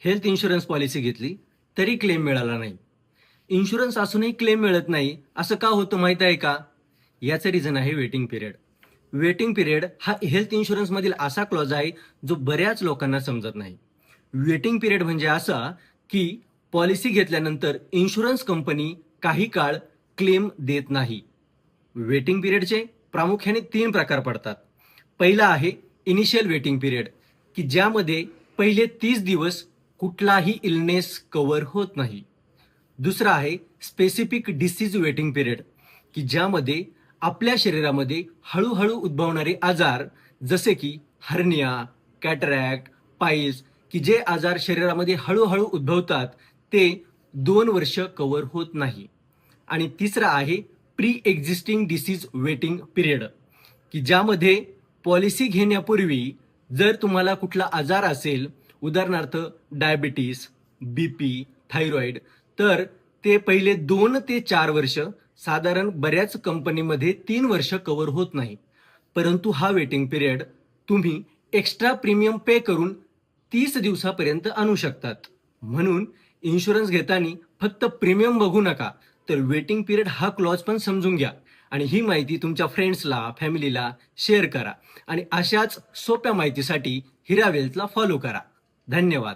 Health insurance policy घेतली तरी claim मिळाला नाही. इन्शुरन्स असूनही क्लेम मिळत नाही असं का होतं माहीत आहे का? याचं रिझन आहे वेटिंग पिरियड. वेटिंग पिरियड हा हेल्थ इन्शुरन्समधील असा क्लॉज आहे जो बऱ्याच लोकांना समजत नाही. वेटिंग पिरियड म्हणजे असा की पॉलिसी घेतल्यानंतर इन्शुरन्स कंपनी काही काळ क्लेम देत नाही. वेटिंग पिरियडचे प्रामुख्याने 3 प्रकार पडतात. पहिला आहे इनिशियल वेटिंग पिरियड, की ज्यामध्ये पहिले 30 दिवस कुठलाही इलनेस कव्हर होत नाही. दुसरा आहे स्पेसिफिक डिसीज वेटिंग पिरियड, की ज्यामध्ये आपल्या शरीरामध्ये हळूहळू उद्भवणारे आजार जसे की हर्निया, कॅटरॅक्ट, पाईल्स, की जे आजार शरीरामध्ये हळूहळू उद्भवतात ते 2 वर्ष कव्हर होत नाही. आणि तिसरा आहे pre existing disease waiting period, की ज्यामध्ये पॉलिसी घेण्यापूर्वी जर तुम्हाला कुठला आजार असेल, उदाहरणार्थ डायबिटीस, बीपी, थायरॉइड, तर ते पहिले 2 ते 4 वर्ष, साधारण बऱ्याच कंपनीमध्ये 3 वर्ष कव्हर होत नाही. परंतु हा वेटिंग पिरियड तुम्ही एक्स्ट्रा प्रीमियम पे करून 30 दिवसापर्यंत आणू शकतात. म्हणून इन्शुरन्स घेताना फक्त प्रीमियम बघू नका, तर वेटिंग पिरियड हा क्लॉज पण समजून घ्या. आणि ही माहिती तुमच्या फ्रेंड्सला, फॅमिलीला शेअर करा. आणि अशाच सोप्या माहितीसाठी हिरा वेल्थला फॉलो करा. धन्यवाद.